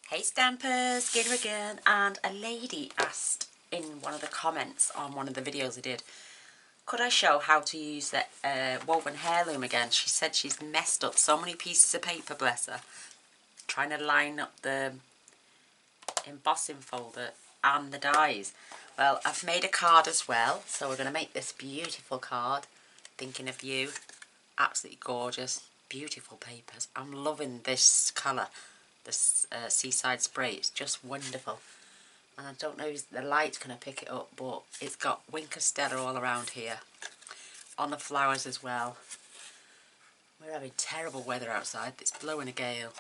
Hey Stampers, Gaynor again, and a lady asked in one of the comments on one of the videos I did, could I show how to use the woven heirloom again? She said she's messed up so many pieces of paper, bless her, trying to line up the embossing folder and the dies. Well, I've made a card as well, so we're going to make this beautiful card, thinking of you. Absolutely gorgeous, beautiful papers. I'm loving this colour. This seaside spray, it's just wonderful, and I don't know if the light's going to pick it up, but it's got Winker Stella all around here on the flowers as well. We're having terrible weather outside, it's blowing a gale.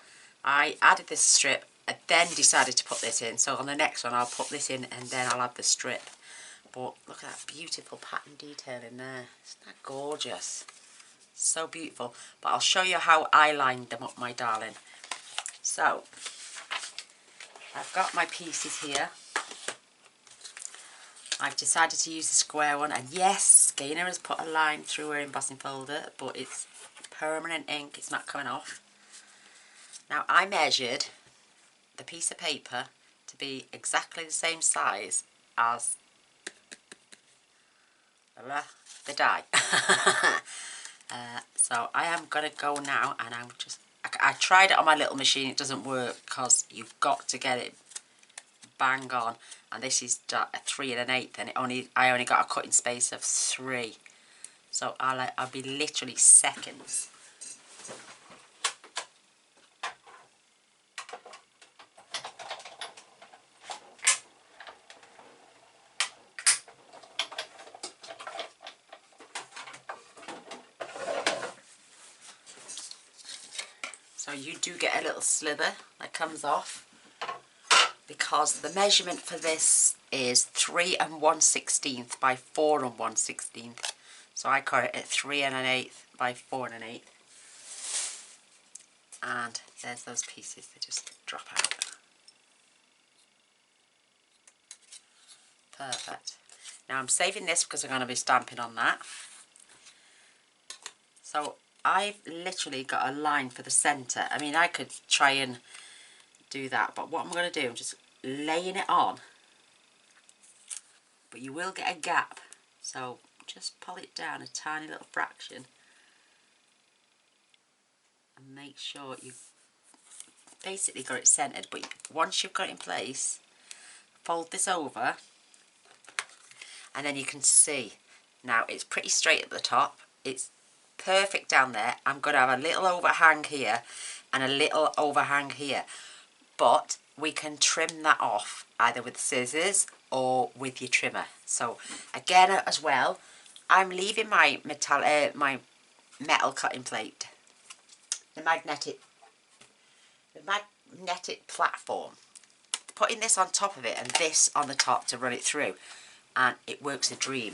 I added this strip and then decided to put this in, so on the next one I'll put this in and then I'll add the strip. But look at that beautiful pattern detail in there, isn't that gorgeous? So beautiful. But I'll show you how I lined them up, my darling. So I've got my pieces here. I've decided to use the square one, and yes, Gaynor has put a line through her embossing folder, but it's permanent ink, it's not coming off. Now I measured the piece of paper to be exactly the same size as the die. So I am going to go now, and I tried it on my little machine, it doesn't work because you've got to get it bang on, and this is a 3 1/8, and I only got a cutting space of 3, so I'll be literally seconds. So you do get a little slither that comes off, because the measurement for this is 3 1/16 by 4 1/16. So I cut it at 3 1/8 by 4 1/8. And there's those pieces, they just drop out. Perfect. Now I'm saving this because I'm going to be stamping on that. So I've literally got a line for the centre. I mean, I could try and do that, but what I'm going to do, I'm just laying it on. But you will get a gap, so just pull it down a tiny little fraction. And make sure you've basically got it centred. But once you've got it in place, fold this over, and then you can see. Now it's pretty straight at the top. It's perfect down there. I'm going to have a little overhang here and a little overhang here, but we can trim that off either with scissors or with your trimmer. So again, as well, I'm leaving my metal cutting plate, the magnetic platform, putting this on top of it and this on the top to run it through, and it works a dream.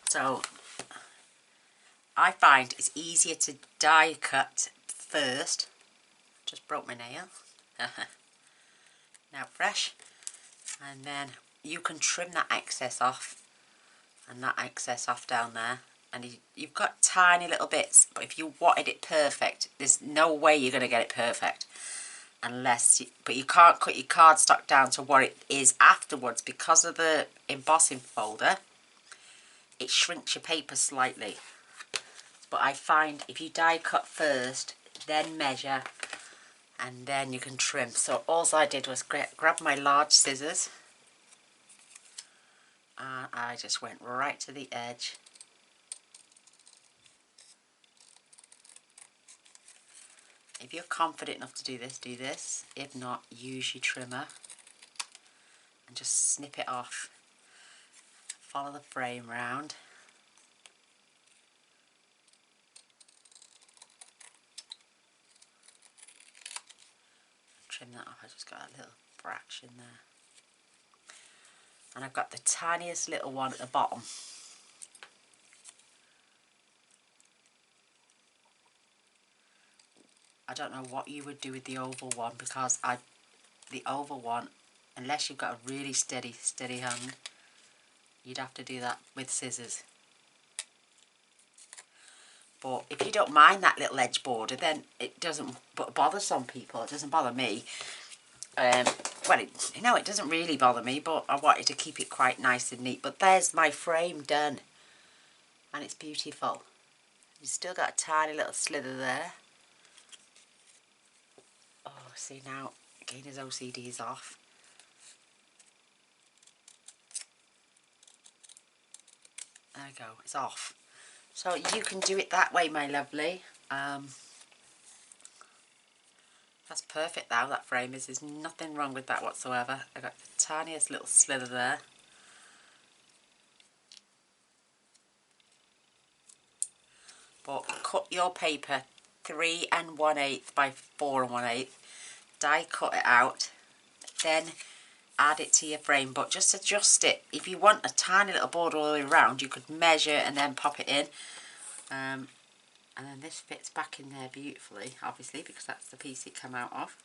So I find it's easier to die cut first. Just broke my nail. Now fresh. And then you can trim that excess off and that excess off down there. And you've got tiny little bits, but if you wanted it perfect, there's no way you're going to get it perfect. But you can't cut your cardstock down to what it is afterwards because of the embossing folder. It shrinks your paper slightly. But I find if you die cut first, then measure, and then you can trim. So all I did was grab my large scissors, and I just went right to the edge. If you're confident enough to do this, do this. If not, use your trimmer and just snip it off. Follow the frame round. Trim that off. I just got a little fraction there. And I've got the tiniest little one at the bottom. I don't know what you would do with the oval one, because the oval one unless you've got a really steady hand, you'd have to do that with scissors. But if you don't mind that little edge border, then it doesn't bother some people. It doesn't bother me. Well, it doesn't really bother me, but I wanted to keep it quite nice and neat. But there's my frame done, and it's beautiful. You've still got a tiny little slither there. Oh, see now, Gaynor's OCD is off. There we go, it's off. So you can do it that way, my lovely. That's perfect now, that frame is. There's nothing wrong with that whatsoever. I got the tiniest little slither there. But cut your paper 3 1/8 by 4 1/8. Die cut it out. Then add it to your frame, but just adjust it. If you want a tiny little border all the way around, you could measure and then pop it in. And then this fits back in there beautifully, obviously, because that's the piece it came out of.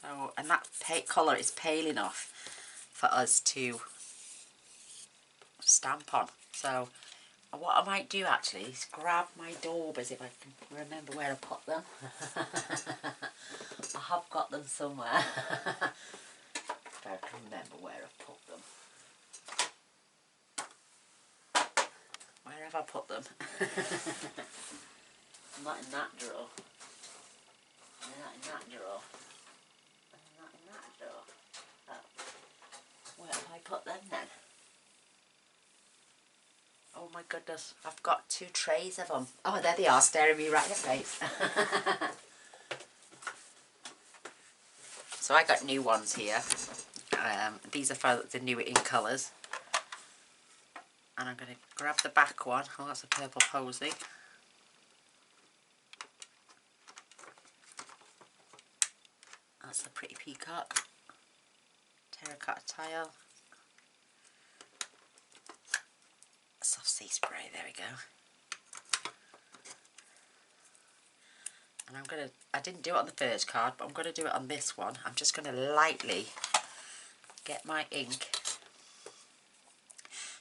So, and that colour is pale enough for us to stamp on. So what I might do actually is grab my daubers, if I can remember where I put them. I have got them somewhere. If I can remember where I put them. Where have I put them? Not in that drawer. Not in that drawer. Not in that drawer. Oh. Where have I put them then? Oh my goodness, I've got 2 trays of them. Oh, there they are, staring me right in the face. So I got new ones here. These are for the new in colours. And I'm going to grab the back one. Oh, that's a purple posy. That's a pretty peacock. Terracotta tile. Soft sea spray, there we go. And I didn't do it on the first card, but I'm going to do it on this one. I'm just going to lightly get my ink.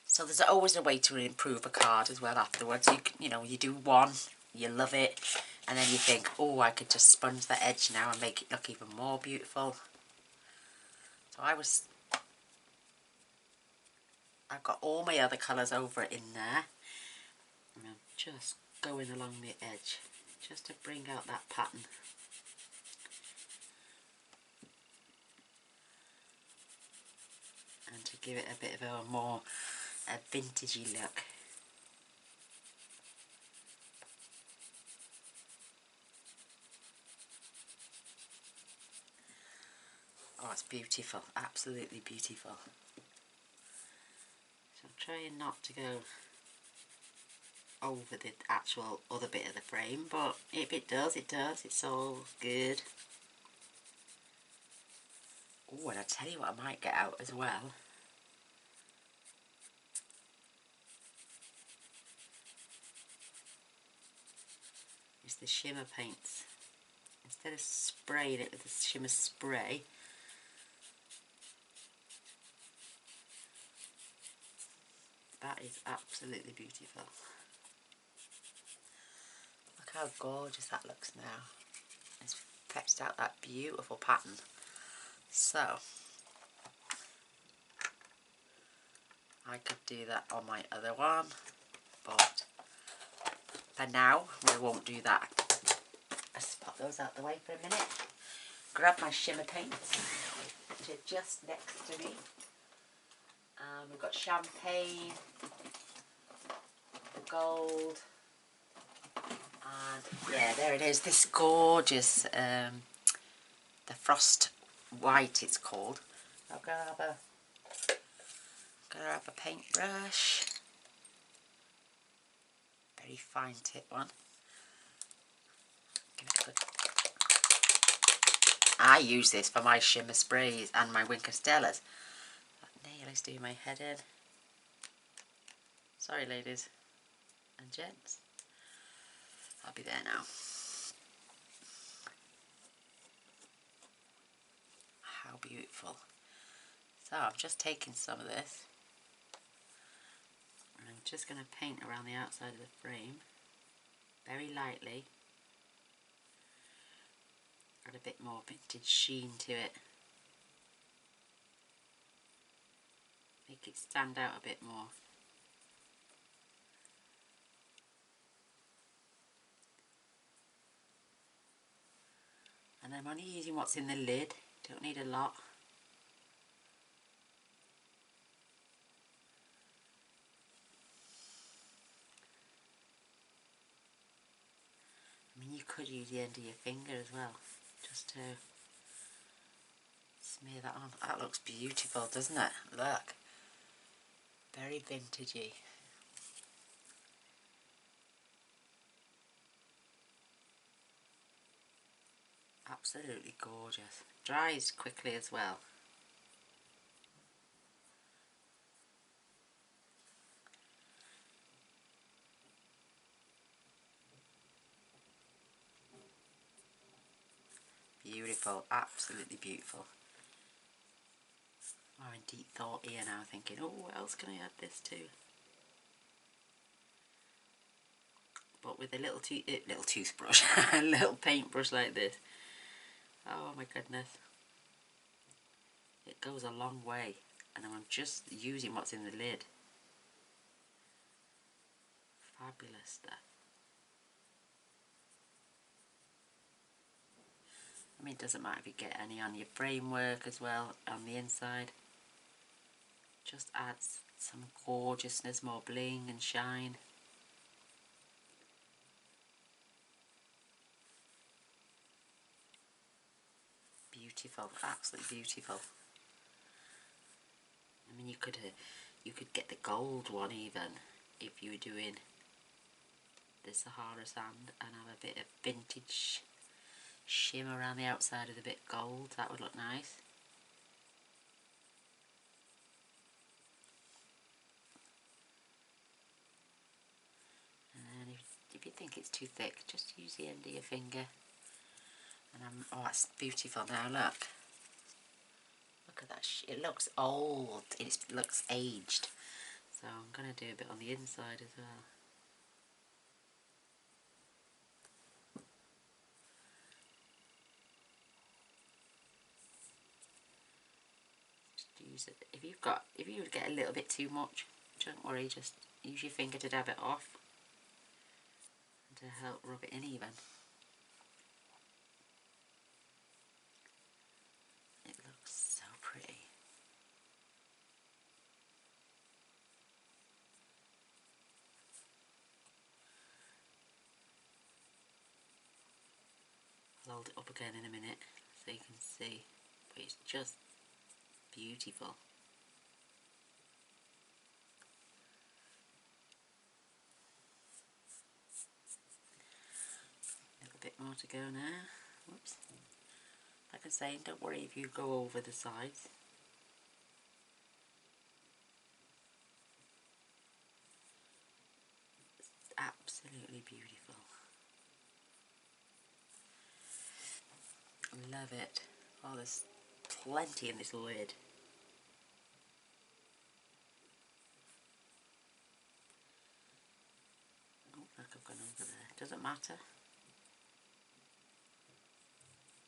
So there's always a way to improve a card as well afterwards. You know, you do one, you love it, and then you think, oh, I could just sponge that edge now and make it look even more beautiful. So I've got all my other colours over it in there. And I'm just going along the edge, just to bring out that pattern. And to give it a bit of a more vintagey look. Oh, it's beautiful, absolutely beautiful. So I'm trying not to go over the actual other bit of the frame, but if it does, it does. It's all good. Oh, and I tell you what I might get out as well. Is the shimmer paints. Instead of spraying it with the shimmer spray, that is absolutely beautiful. Look how gorgeous that looks now. It's fetched out that beautiful pattern. So I could do that on my other one, but for now we won't do that. Let's pop those out the way for a minute. Grab my shimmer paints, which are just next to me. We've got champagne, the gold, and yeah, there it is, this gorgeous, the frost white it's called. I'm gonna have a paintbrush, very fine tip one. I use this for my shimmer sprays and my Winker Stellas. That nail is doing my head in. Sorry ladies and gents. I'll be there now. beautiful. So I'm just taking some of this and I'm just going to paint around the outside of the frame very lightly. Add a bit more vintage sheen to it. Make it stand out a bit more. And I'm only using what's in the lid, don't need a lot. I mean, you could use the end of your finger as well, just to smear that on. That looks beautiful, doesn't it? Look. Very vintagey. Absolutely gorgeous. Dries quickly as well. Beautiful, absolutely beautiful. I'm in deep thought here now, thinking, oh, what else can I add this to? But with a little toothbrush, a little paintbrush like this. Oh my goodness. It goes a long way. And I'm just using what's in the lid. Fabulous stuff. I mean, it doesn't matter if you get any on your framework as well, on the inside. Just adds some gorgeousness, more bling and shine. Beautiful, absolutely beautiful. I mean, you could get the gold one even if you were doing the Sahara sand and have a bit of vintage shimmer around the outside of the bit gold. That would look nice. And then if you think it's too thick, just use the end of your finger. And oh, that's beautiful now. Look at that. It looks old. It looks aged. So I'm going to do a bit on the inside as well. Use it. If you would get a little bit too much, don't worry, just use your finger to dab it off and to help rub it in even. It looks so pretty. I'll hold it up again in a minute so you can see, but it's just beautiful. A little bit more to go now. Whoops. Like I say, don't worry if you go over the sides. It's absolutely beautiful. Love it. Oh, there's plenty in this lid. Oh, look, I've gone over there. Doesn't matter.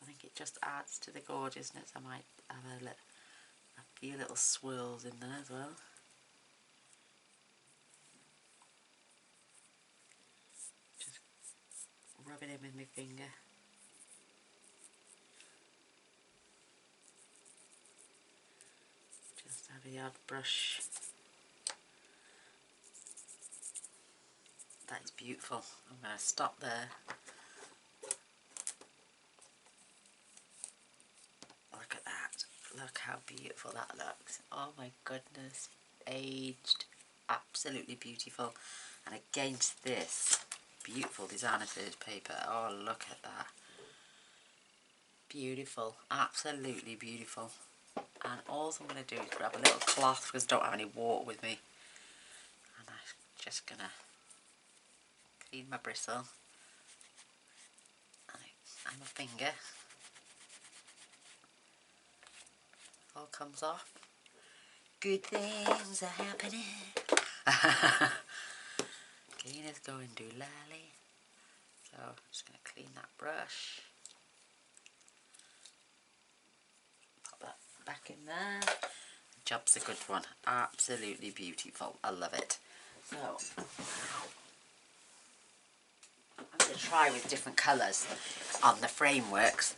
I think it just adds to the gorgeousness. I might have a few little swirls in there as well. Just rub it in with my finger. Just have a odd brush. That is beautiful. I'm going to stop there. Look at that. Look how beautiful that looks. Oh my goodness. Aged. Absolutely beautiful. And against this beautiful designer fitted paper. Oh, look at that. Beautiful. Absolutely beautiful. And all I'm going to do is grab a little cloth because I don't have any water with me. And I'm just going to clean my bristle. And my finger. all comes off. Good things are happening. Gaynor's going doolally. So I'm just going to clean that brush. Pop that back in there. The job's a good one. Absolutely beautiful. I love it. So I'm going to try with different colours on the frameworks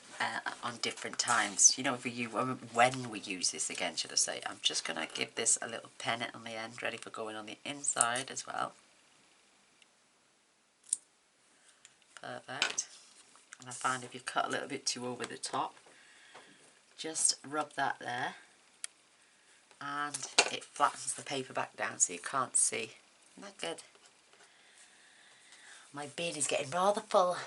on different times. You know, when we use this again, should I say. I'm just going to give this a little pennant on the end, ready for going on the inside as well. Perfect. And I find if you cut a little bit too over the top, just rub that there and it flattens the paper back down so you can't see. Isn't that good? My bin is getting rather full.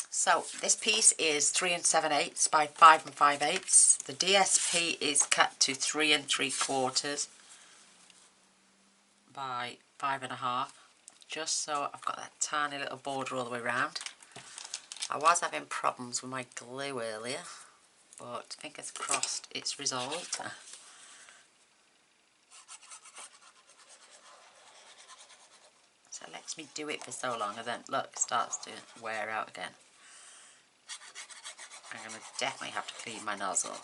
So this piece is 3 7/8 by 5 5/8. The DSP is cut to 3 3/4 by 5 1/2. Just so I've got that tiny little border all the way around. I was having problems with my glue earlier, but fingers crossed it's resolved. So it lets me do it for so long and then look, it starts to wear out again. I'm going to definitely have to clean my nozzle.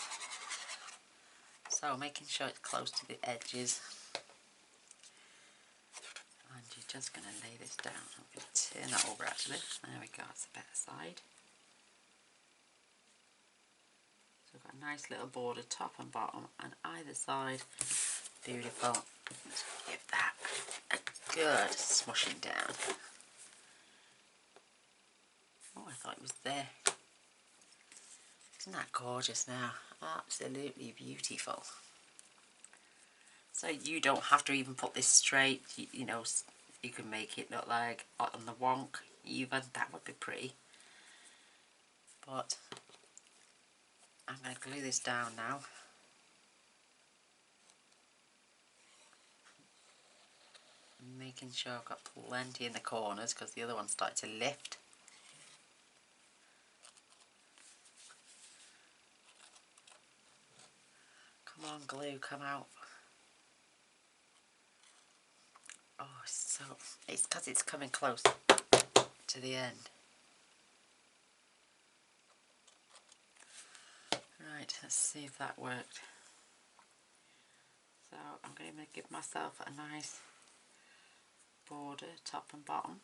So making sure it's close to the edges. And you're just going to lay this down. I'm going to turn that over actually. There we go, it's the better side. So I've got a nice little border top and bottom and either side. Beautiful. Let's give that a good smushing down. Oh, I thought it was there. Isn't that gorgeous now? Absolutely beautiful. So you don't have to even put this straight, you know, you can make it look like on the wonk even, that would be pretty. But I'm going to glue this down now. Making sure I've got plenty in the corners because the other one started to lift. Come on glue, come out. Oh, so it's because it's coming close to the end. Right, let's see if that worked. So I'm going to give myself a nice border, top and bottom.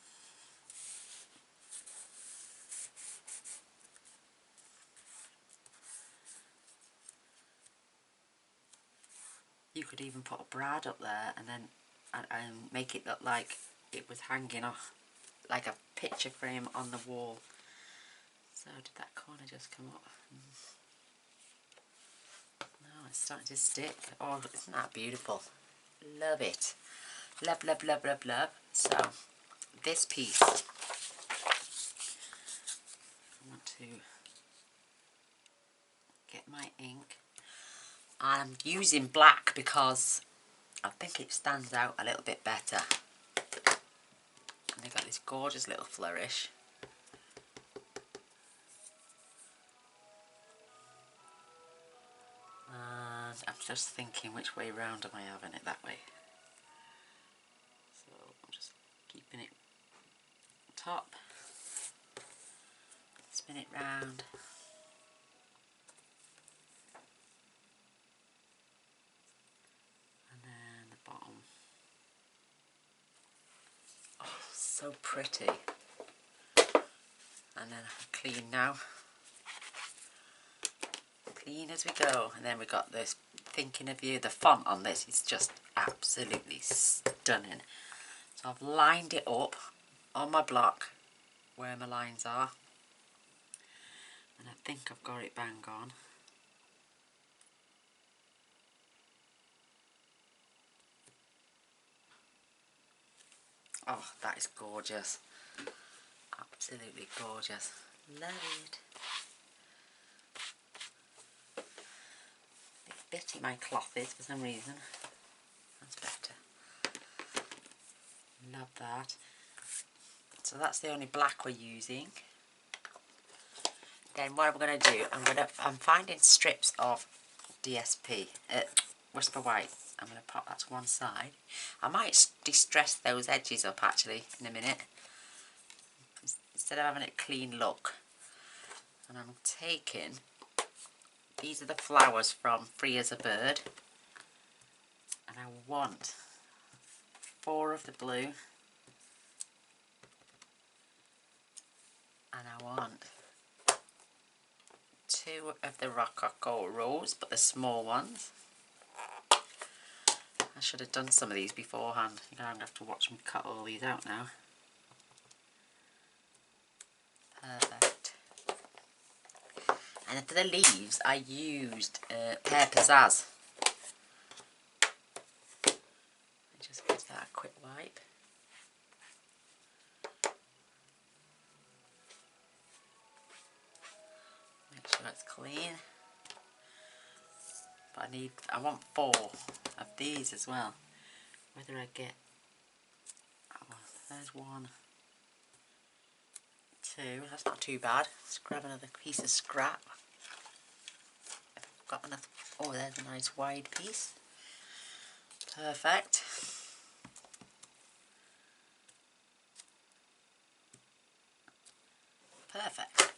You could even put a brad up there and then make it look like it was hanging off like a picture frame on the wall. So did that corner just come up? No, it's starting to stick. Oh, isn't that beautiful? Love it. Love, love, love, love, love. So this piece, I want to get my ink. I'm using black because I think it stands out a little bit better. And they've got this gorgeous little flourish. And I'm just thinking which way round am I having it that way. So I'm just keeping it top, spin it round. And then the bottom. Oh, so pretty. And then clean now. Clean as we go. And then we got this Thinking of You. The font on this is just absolutely stunning. So I've lined it up on my block where my lines are. And I think I've got it bang on. Oh, that is gorgeous. Absolutely gorgeous. Love it. It's bitty my cloth is for some reason. That's better. Love that. So that's the only black we're using. Then what I'm going to do, I'm finding strips of DSP, Whisper White. I'm going to pop that to one side. I might distress those edges up actually in a minute, instead of having a clean look. And I'm taking, these are the flowers from Free as a Bird. And I want 4 of the blue. And I want 2 of the Rococo Rose, but the small ones. I should have done some of these beforehand. I'm going to have to watch me cut all these out now. Perfect. And for the leaves, I used Pear Pizzazz. Just give that a quick wipe. Make sure it's clean. But I want 4 of these as well. Whether I get, oh, there's 1, 2, that's not too bad. Let's grab another piece of scrap. If I've got enough, oh, there's a nice wide piece. Perfect. Perfect.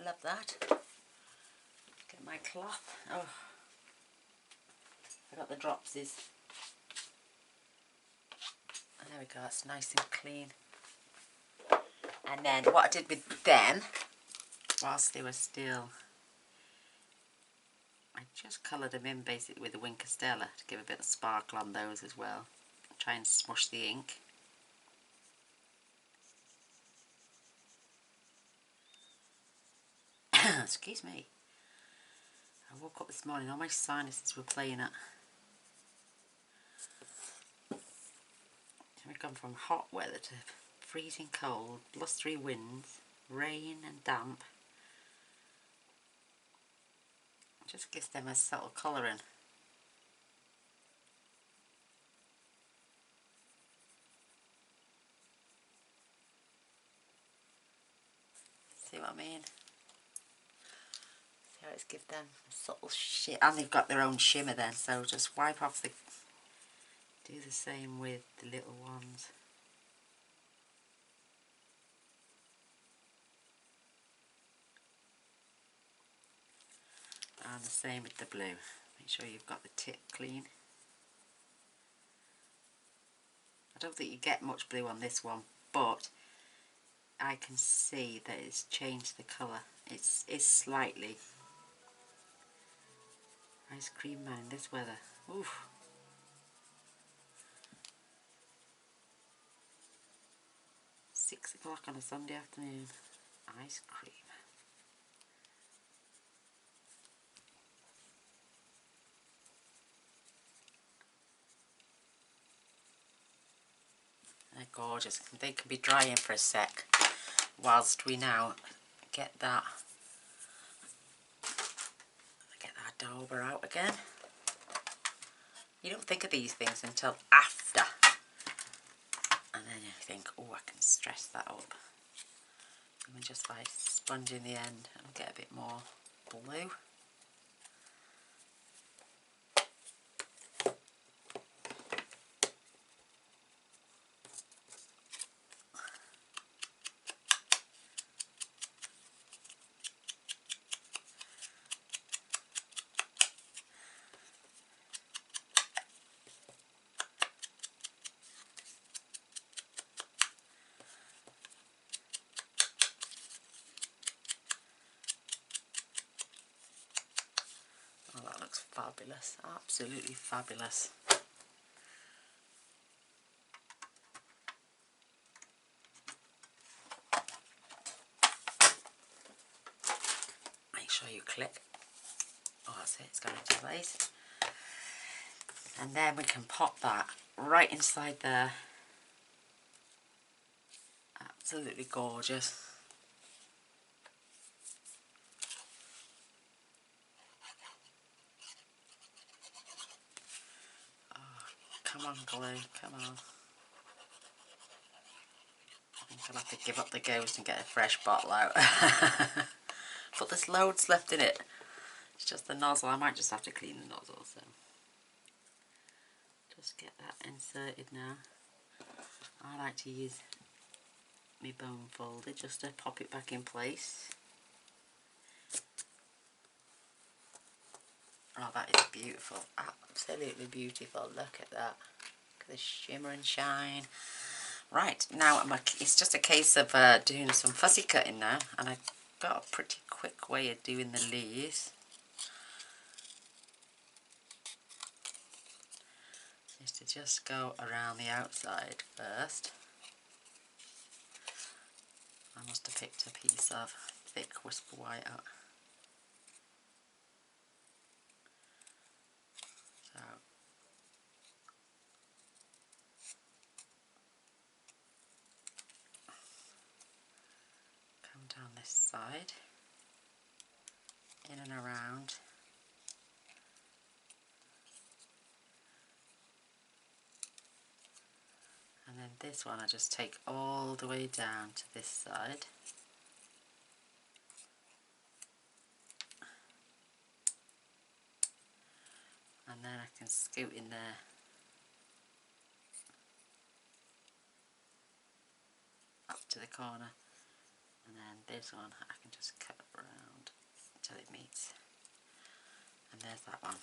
Love that. Get my cloth. Oh, I got the dropsies. There we go, it's nice and clean. And then what I did with them, whilst they were still, I just coloured them in basically with the Wink Stella to give a bit of sparkle on those as well. Try and smush the ink. Excuse me. I woke up this morning, all my sinuses were playing up. We've gone from hot weather to freezing cold, blustery winds, rain and damp. It just gives them a subtle colouring. See what I mean? See how it's give them a subtle shit, and they've got their own shimmer then, so just wipe off the, do the same with the little ones. And the same with the blue. Make sure you've got the tip clean. I don't think you get much blue on this one, but I can see that it's changed the colour. It's slightly. Ice cream man, this weather. Oof. £6 on a Sunday afternoon. Ice cream. They're gorgeous. They can be drying for a sec whilst we now get that dauber out again. You don't think of these things until after, and then you think, oh, I can stress that up. And just by sponging the end, I'll get a bit more blue. Oh, that looks fabulous, absolutely fabulous. Make sure you click. Oh, that's it, it's going into place. And then we can pop that right inside there. Absolutely gorgeous. Come on, glue, come on. I'll have to give up the ghost and get a fresh bottle out. But there's loads left in it. It's just the nozzle. I might just have to clean the nozzle, so just get that inserted now. I like to use my bone folder just to pop it back in place. Oh, that is beautiful. Absolutely beautiful. Look at that. Look at the shimmer and shine. Right, now it's just a case of doing some fussy cutting now, and I've got a pretty quick way of doing the leaves. Is to just go around the outside first. I must have picked a piece of thick whisper white up. So come down this side, in and around. And then this one I just take all the way down to this side. And then I can scoot in there. Up to the corner. And then this one I can just cut around until it meets. And there's that one.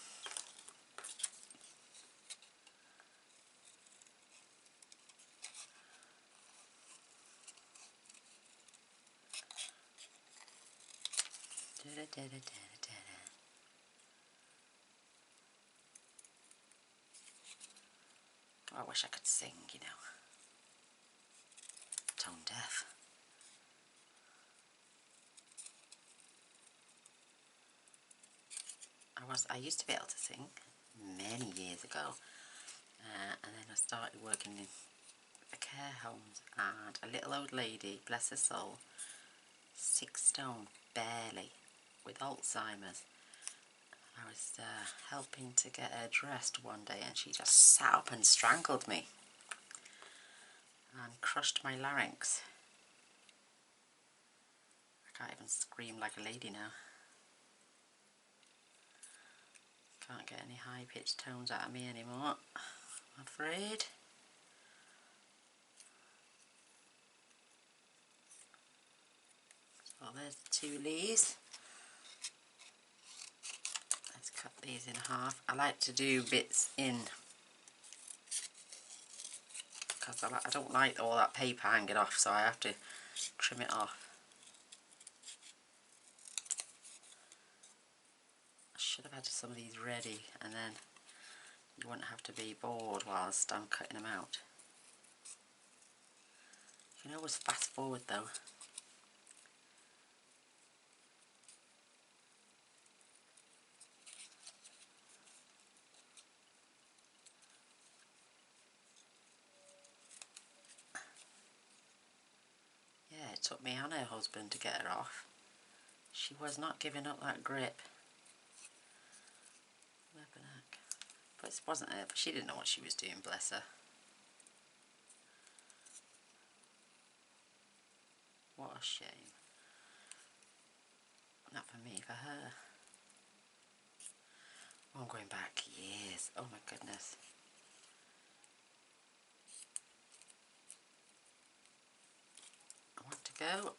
Oh, I wish I could sing, you know. Tone deaf. I used to be able to sing many years ago, and then I started working in a care homes, and a little old lady, bless her soul, 6 stone, barely, with Alzheimer's. I was helping to get her dressed one day, and she just sat up and strangled me and crushed my larynx. I can't even scream like a lady now. Can't get any high-pitched tones out of me anymore, I'm afraid. So there's the 2 leaves. Let's cut these in half. I like to do bits in because I don't like all that paper hanging off, so I have to trim it off. I should have had some of these ready, and then you wouldn't have to be bored whilst I'm cutting them out. You can always fast forward though. Yeah, it took me and her husband to get her off. She was not giving up that grip. But it wasn't her, but she didn't know what she was doing, bless her. What a shame. Not for me, for her. Oh, I'm going back years. Oh my goodness. I want to go.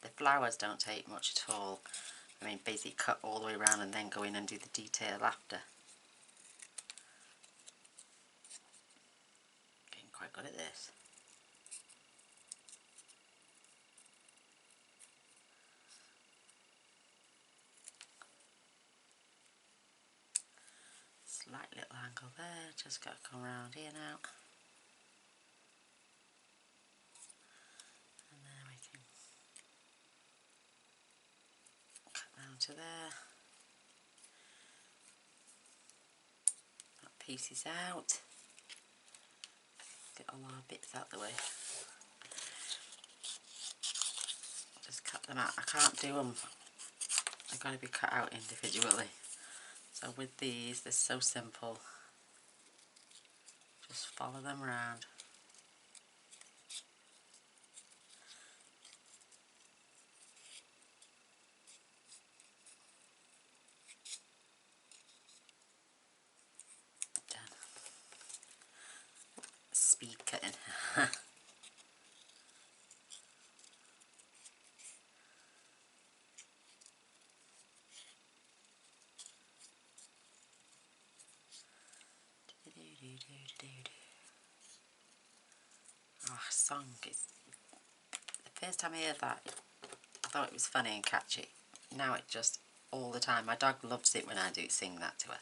The flowers don't take much at all. I mean, basically cut all the way around and then go in and do the detail after. Getting quite good at this. Slight little angle there, just got to come around here now. And then we can cut round to there. That pieces out. Get all our bits out the way. Just cut them out. I can't do them. They're going to be cut out individually. So with these, they're so simple. Just follow them around. Done. Speed cutting. Oh, song is... The first time I heard that, I thought it was funny and catchy. Now it just, all the time. My dog loves it when I do sing that to her.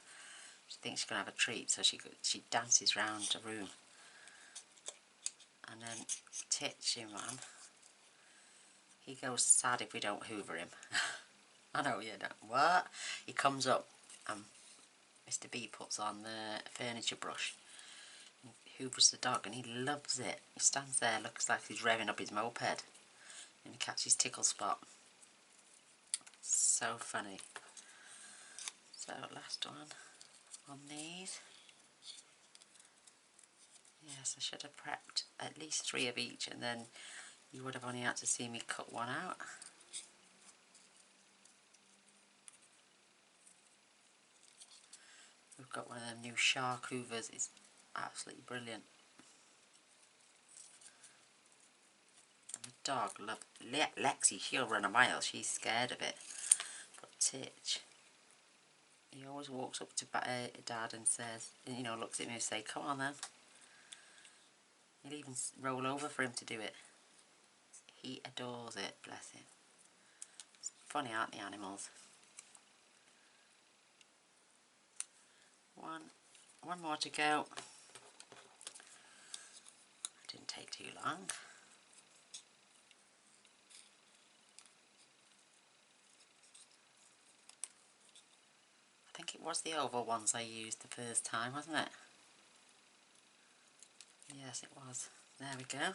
She thinks she's going to have a treat, so she dances round the room. And then Titch, him man, he goes sad if we don't hoover him. I know, you don't. What? He comes up and Mr. B puts on the furniture brush. Hoovers the dog and he loves it. He stands there, looks like he's revving up his moped and he catches tickle spot. So funny. So last one on these. Yes, I should have prepped at least 3 of each and then you would have only had to see me cut one out. We've got one of them new shark hoovers. It's absolutely brilliant. The dog loves Lexi. She'll run a mile. She's scared of it. But Titch, he always walks up to Dad and says, you know, looks at me and say, "Come on then." He'll even roll over for him to do it. He adores it. Bless him. It's funny, aren't the animals? One more to go. Didn't take too long. I think it was the oval ones I used the first time, wasn't it? Yes, it was. There we go.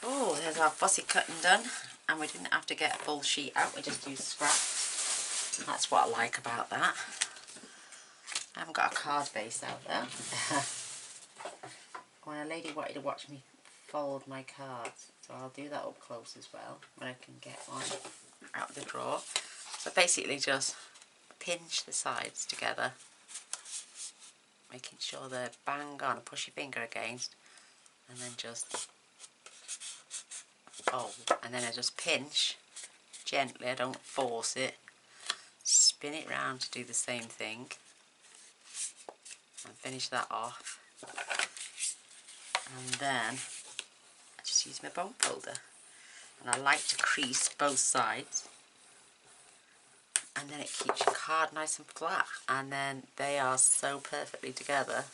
Oh, there's our fussy cutting done. And we didn't have to get a full sheet out, we just used scrap. That's what I like about that. I haven't got a card base out there. When a lady wanted to watch me fold my cards, so I'll do that up close as well when I can get one out of the drawer. So basically just pinch the sides together, making sure they're bang on, push your finger against, and then just fold. And then I just pinch gently, I don't force it, spin it round to do the same thing, and finish that off. And then I just use my bone folder, and I like to crease both sides, and then it keeps your card nice and flat, and then they are so perfectly together.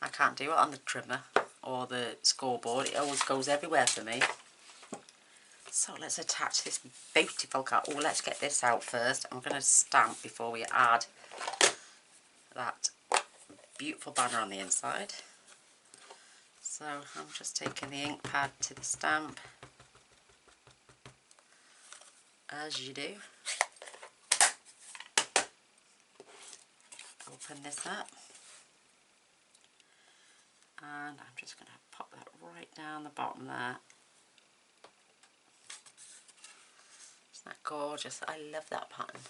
I can't do it on the trimmer or the scoreboard, it always goes everywhere for me. So let's attach this beautiful card. Oh, let's get this out first. I'm going to stamp before we add that beautiful banner on the inside. So I'm just taking the ink pad to the stamp, as you do. Open this up, and I'm just going to pop that right down the bottom there. Isn't that gorgeous? I love that pattern.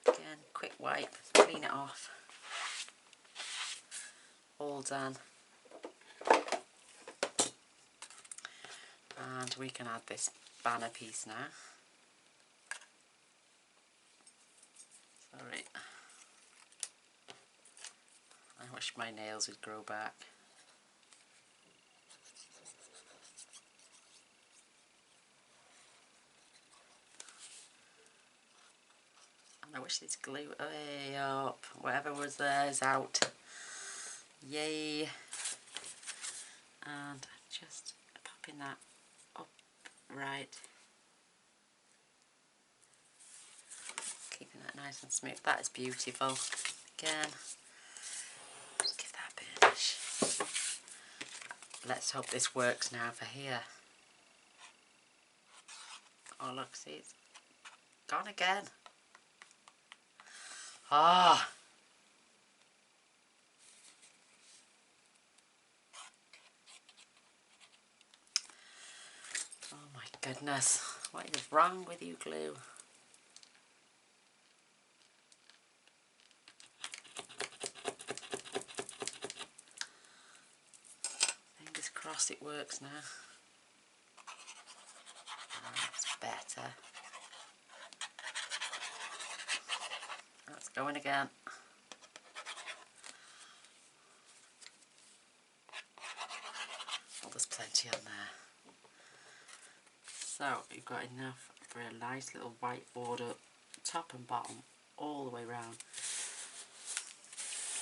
Again, quick wipe, clean it off. All done. And we can add this banner piece now. Sorry. I wish my nails would grow back. And I wish this glue way up. Whatever was there is out. Yay. And I'm just popping that up right. Keeping that nice and smooth. That is beautiful. again. Just give that a burnish. Let's hope this works now for here. Oh look, see, it's gone again. Ah. Oh my goodness, what is wrong with you, glue? Fingers crossed it works now. That's better. That's going again. Oh, there's plenty on there. So you've got enough for a nice little white border, top and bottom, all the way round.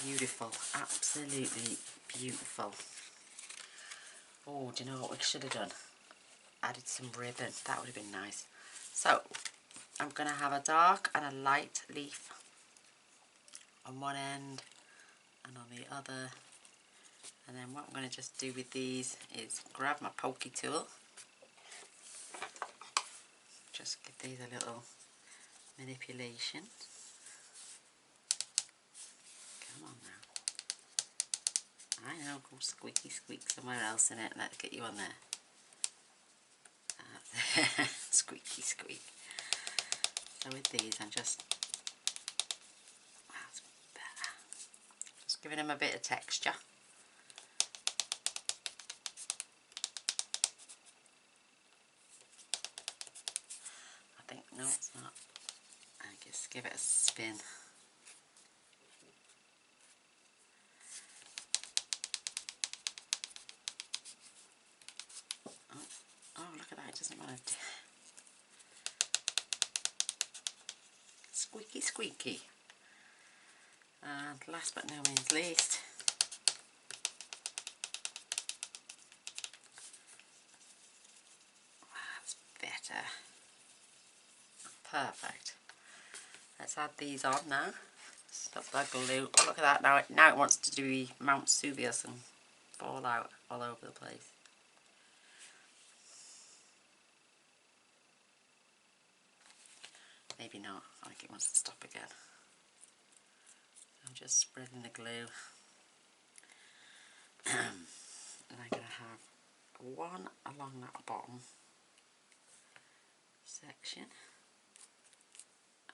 Beautiful, absolutely beautiful. Oh, do you know what we should have done? Added some ribbon, that would have been nice. So I'm going to have a dark and a light leaf on one end and on the other. And then what I'm going to just do with these is grab my pokey tool. Just give these a little manipulation. Come on now. I know, go squeaky squeak somewhere else in it. Let's get you on there. Squeaky squeak. So with these I'm just, that's better. Just giving them a bit of texture. I think, no it's not. I just give it a spin. Oh, look at that, it doesn't want to. Squeaky squeaky. And last but no means least, that's better. Perfect. Let's add these on now. Stop that glue. Oh, look at that, now it wants to do Mount Vesuvius and fall out all over the place. Maybe not, I think it wants to stop again. I'm just spreading the glue. And I'm going to have one along that bottom section.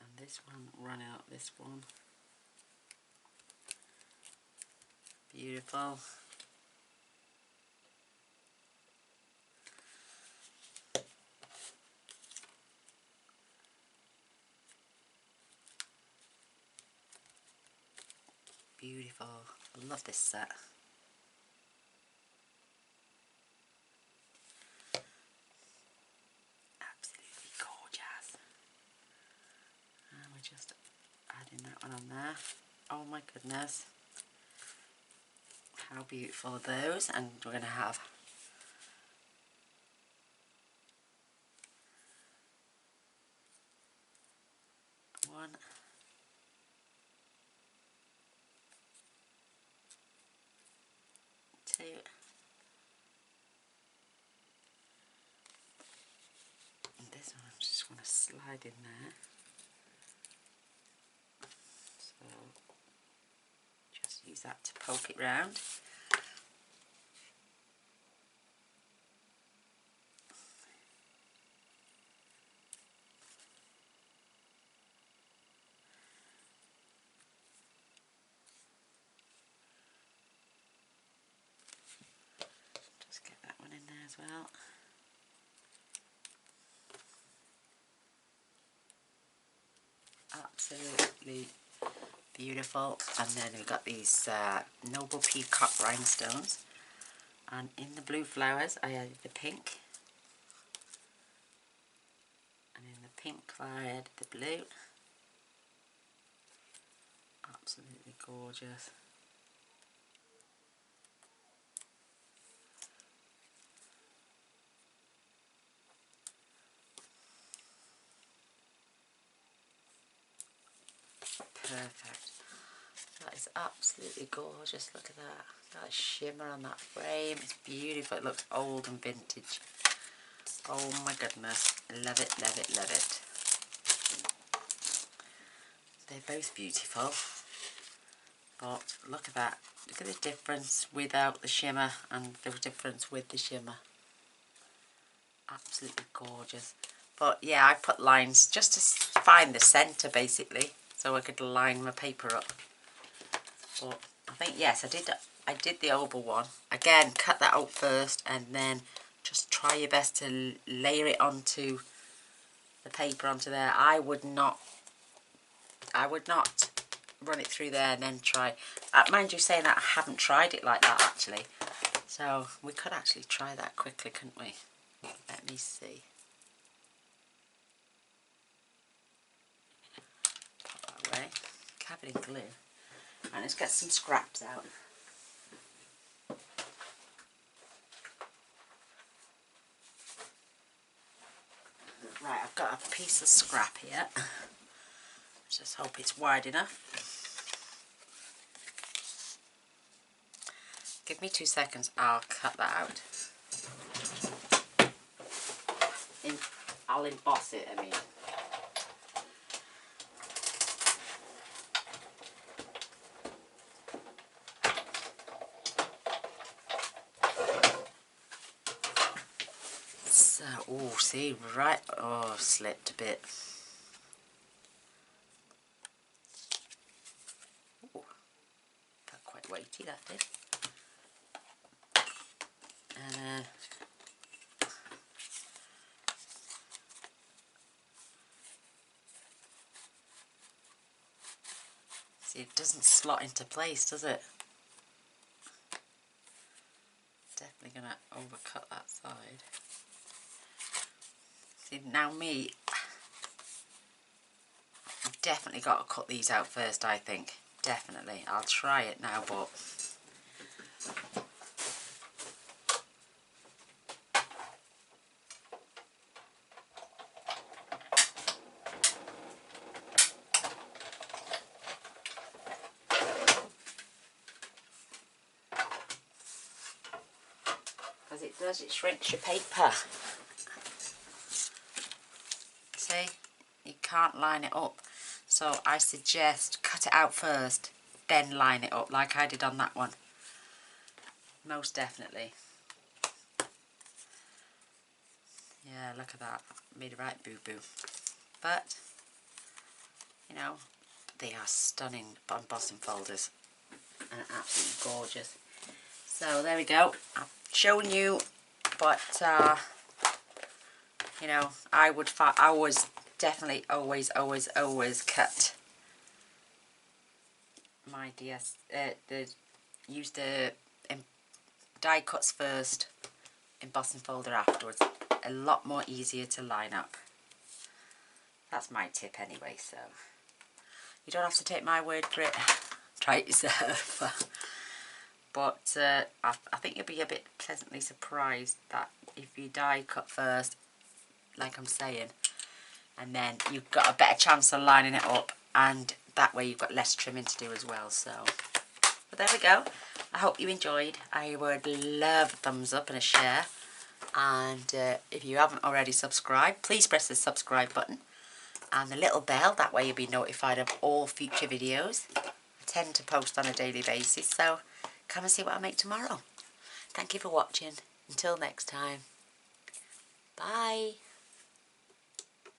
And this one running up this one. Beautiful. Beautiful. I love this set. Absolutely gorgeous. And we're just adding that one on there. Oh my goodness. How beautiful are those? And we're going to have one, two, and this one I just want to slide in there. So just use that to poke it round. Just get that one in there as well. Absolutely beautiful. And then we've got these noble peacock rhinestones, and in the blue flowers I added the pink, and in the pink I added the blue. Absolutely gorgeous. Perfect. is absolutely gorgeous. Look at that. That shimmer on that frame. It's beautiful. It looks old and vintage. Oh my goodness. Love it, love it, love it. They're both beautiful. But look at that. Look at the difference without the shimmer and the difference with the shimmer. Absolutely gorgeous. But yeah, I put lines just to find the centre basically, so I could line my paper up. But I think yes, I did the oval one. Again, cut that out first and then just try your best to layer it onto the paper onto there. I would not run it through there and then try. Mind you saying that, I haven't tried it like that actually. So we could actually try that quickly, couldn't we? Let me see. Put that away. Covered in glue. And let's get some scraps out. Right, I've got a piece of scrap here. Just hope it's wide enough. Give me 2 seconds, I'll cut that out. I'll emboss it, I mean. So, oh, see, right, oh, slipped a bit. Ooh, felt quite weighty, that did. And then see, it doesn't slot into place, does it? Definitely gonna overcut that side. See, now me, I've definitely got to cut these out first, I think. Definitely. I'll try it now, but because it does, it shrinks your paper. See, you can't line it up, so I suggest cut it out first, then line it up like I did on that one. Most definitely. Yeah, look at that. Made a right boo-boo. But, you know, they are stunning embossing folders and absolutely gorgeous. So there we go. I've shown you, but you know, I was definitely always cut my use the die cuts first, embossing folder afterwards. A lot more easier to line up. That's my tip anyway, so you don't have to take my word for it. Try it yourself. But I think you'll be a bit pleasantly surprised that if you die cut first, like I'm saying, and then you've got a better chance of lining it up, and that way you've got less trimming to do as well. So, but there we go. I hope you enjoyed. I would love a thumbs up and a share, and if you haven't already subscribed, please press the subscribe button and the little bell, that way you'll be notified of all future videos. I tend to post on a daily basis, so come and see what I make tomorrow. Thank you for watching. Until next time. Bye.